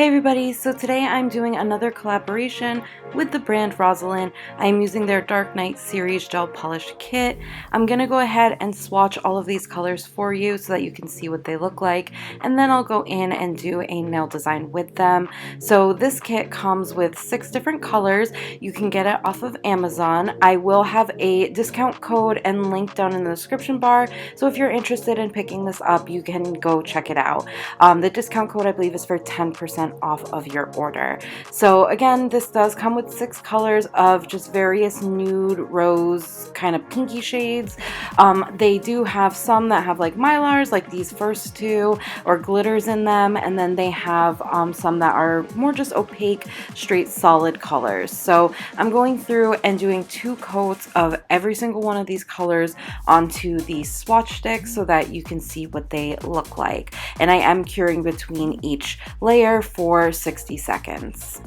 Hey everybody, so today I'm doing another collaboration with the brand Rosalind. I'm using their Dark Night Series Gel Polish Kit. I'm going to go ahead and swatch all of these colors for you so that you can see what they look like, and then I'll go in and do a nail design with them. So this kit comes with 6 different colors. You can get it off of Amazon. I will have a discount code and link down in the description bar, so if you're interested in picking this up, you can go check it out. The discount code I believe is for 10% off of your order. So again, this does come with 6 colors of just various nude, rose, kind of pinky shades. They do have some that have like mylars, like these first 2, or glitters in them, and then they have some that are more just opaque, straight solid colors. So I'm going through and doing 2 coats of every single one of these colors onto the swatch stick so that you can see what they look like. And I am curing between each layer for 60 seconds.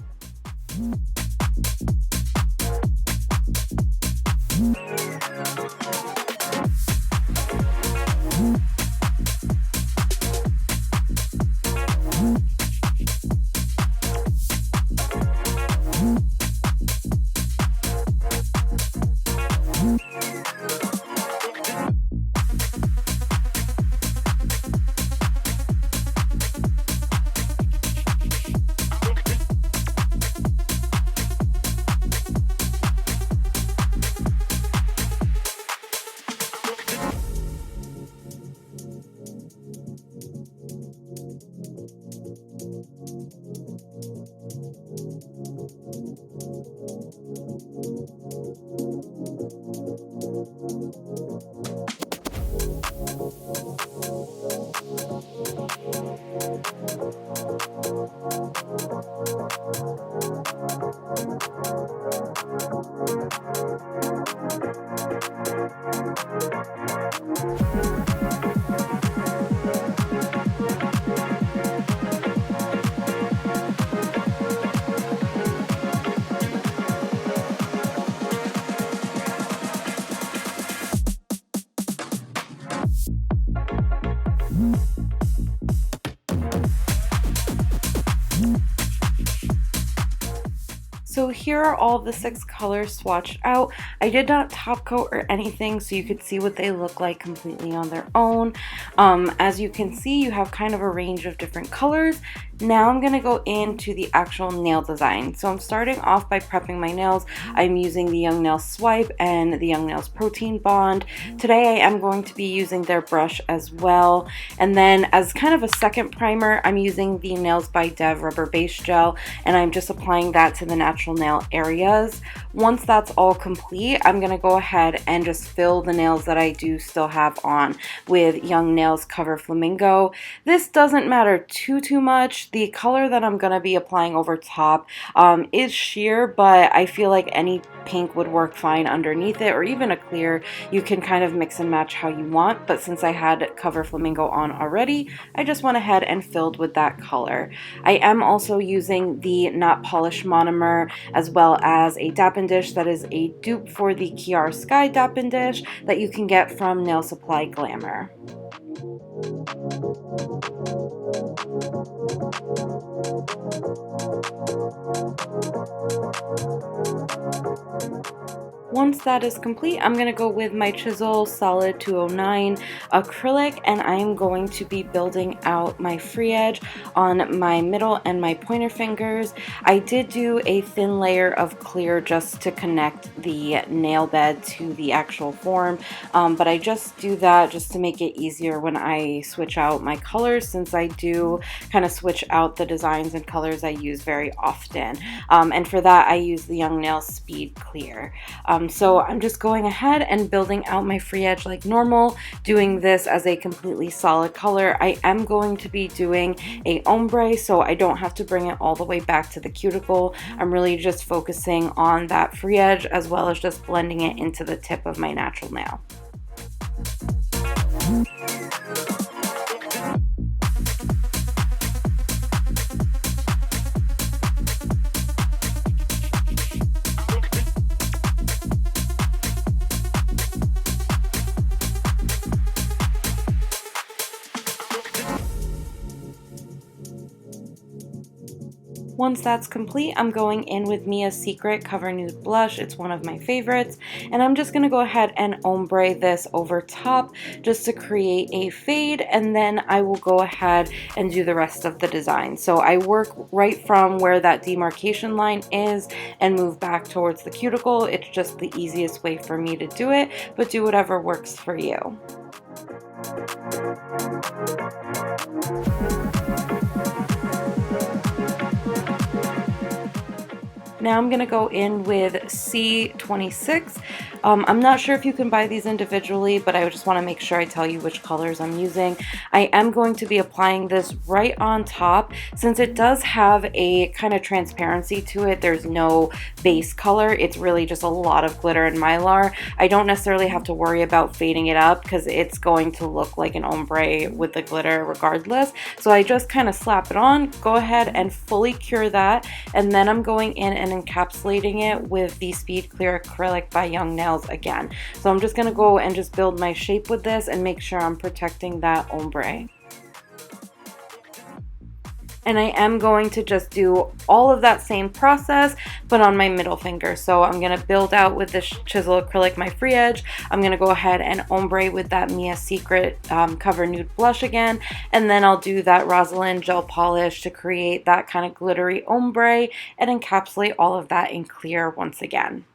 So here are all the 6 colors swatched out. I did not top coat or anything, so you could see what they look like completely on their own. As you can see, you have kind of a range of different colors. Now I'm going to go into the actual nail design. So I'm starting off by prepping my nails. I'm using the Young Nails Swipe and the Young Nails Protein Bond. Today I am going to be using their brush as well. And then as kind of a second primer, I'm using the Nails by Dev Rubber Base Gel, and I'm just applying that to the natural nail areas. Once that's all complete, I'm going to go ahead and just fill the nails that I do still have on with Young Nails Cover Flamingo. This doesn't matter too much. The color that I'm going to be applying over top is sheer, but I feel like any pink would work fine underneath it, or even a clear. You can kind of mix and match how you want, but since I had Cover Flamingo on already, I just went ahead and filled with that color. I am also using the Not Polish monomer, as well as a Dap & Dish that is a dupe for the Kiar Sky Dap & Dish that you can get from Nail Supply Glamour. Once that is complete, I'm going to go with my Chisel Solid 209 acrylic, and I am going to be building out my free edge on my middle and my pointer fingers. I did do a thin layer of clear just to connect the nail bed to the actual form, but I just do that just to make it easier when I switch out my colors, since I do kind of switch out the designs and colors I use very often. And for that, I use the Young Nails Speed Clear. So I'm just going ahead and building out my free edge like normal, doing this as a completely solid color. I am going to be doing a ombre, so I don't have to bring it all the way back to the cuticle. I'm really just focusing on that free edge, as well as just blending it into the tip of my natural nail. Once that's complete, I'm going in with Mia's Secret Cover Nude Blush. It's one of my favorites. And I'm just going to go ahead and ombre this over top just to create a fade. And then I will go ahead and do the rest of the design. So I work right from where that demarcation line is and move back towards the cuticle. It's just the easiest way for me to do it, but do whatever works for you. Now I'm going to go in with C26. I'm not sure if you can buy these individually, but I just want to make sure I tell you which colors I'm using. I am going to be applying this right on top. Since it does have a kind of transparency to it, there's no base color. It's really just a lot of glitter and Mylar. I don't necessarily have to worry about fading it up because it's going to look like an ombre with the glitter regardless. So I just kind of slap it on, go ahead and fully cure that, and then I'm going in and encapsulating it with the Speed Clear Acrylic by Young Nails again. So I'm just going to go and just build my shape with this and make sure I'm protecting that ombre. And I am going to just do all of that same process, but on my middle finger. So I'm going to build out with this chisel acrylic my free edge. I'm going to go ahead and ombre with that Mia Secret Cover Nude Blush again. And then I'll do that Rosalind gel polish to create that kind of glittery ombre and encapsulate all of that in clear once again.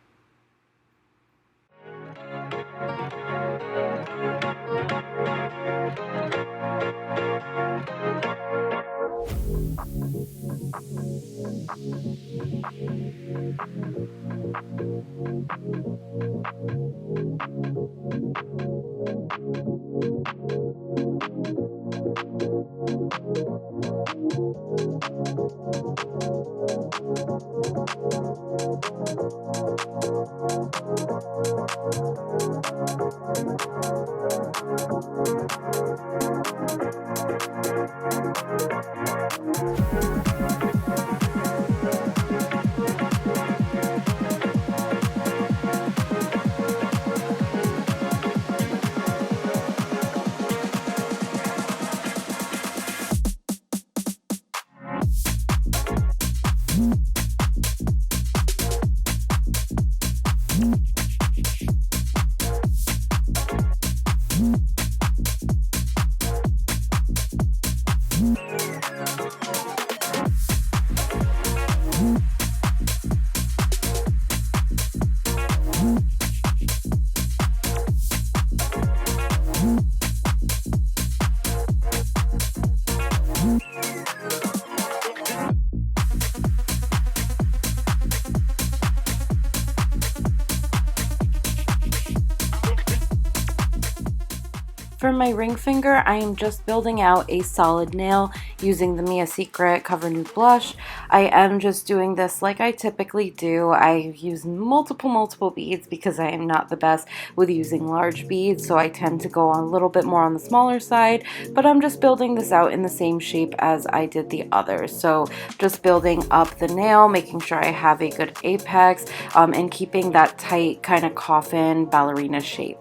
For my ring finger, I am just building out a solid nail using the Mia Secret Cover Nude Blush. I am just doing this like I typically do. I use multiple beads because I am not the best with using large beads, so I tend to go a little bit more on the smaller side, but I'm just building this out in the same shape as I did the others. So just building up the nail, making sure I have a good apex, and keeping that tight kind of coffin ballerina shape.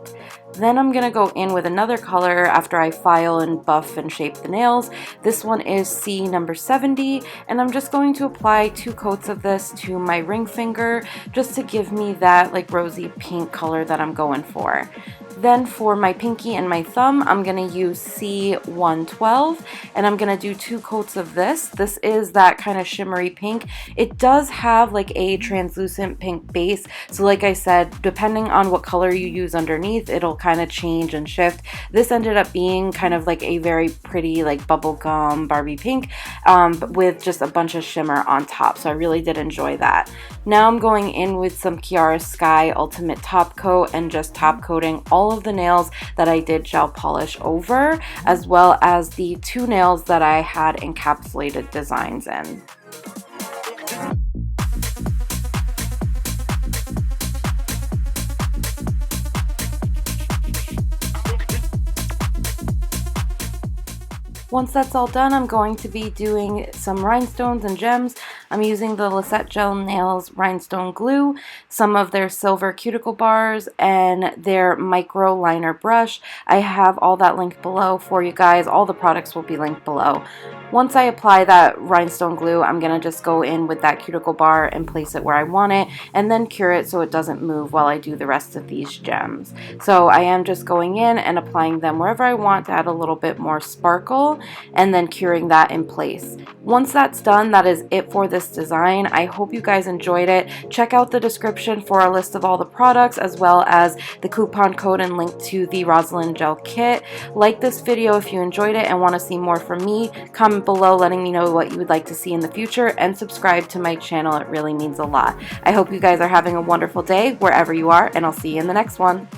Then I'm going to go in with another color after I file and buff and shape the nails. This one is C number 70, and I'm just going to apply 2 coats of this to my ring finger just to give me that like rosy pink color that I'm going for. Then for my pinky and my thumb, I'm going to use C112, and I'm going to do 2 coats of this. This is that kind of shimmery pink. It does have like a translucent pink base, so like I said, depending on what color you use underneath, it'll kind of change and shift. This ended up being kind of like a very pretty like bubblegum Barbie pink, with just a bunch of shimmer on top, so I really did enjoy that. Now I'm going in with some Kiara Sky Ultimate Top Coat and just top coating all of the nails that I did gel polish over, as well as the 2 nails that I had encapsulated designs in. Once that's all done, I'm going to be doing some rhinestones and gems. I'm using the Lisette Gel Nails Rhinestone Glue, some of their silver cuticle bars, and their micro liner brush. I have all that linked below for you guys. All the products will be linked below. Once I apply that rhinestone glue, I'm going to just go in with that cuticle bar and place it where I want it, and then cure it so it doesn't move while I do the rest of these gems. So I am just going in and applying them wherever I want to add a little bit more sparkle, and then curing that in place. Once that's done, that is it for this design. I hope you guys enjoyed it. Check out the description for a list of all the products, as well as the coupon code and link to the Rosalind Gel Kit. Like this video if you enjoyed it and want to see more from me. Comment below letting me know what you would like to see in the future, and subscribe to my channel. It really means a lot. I hope you guys are having a wonderful day wherever you are, and I'll see you in the next one.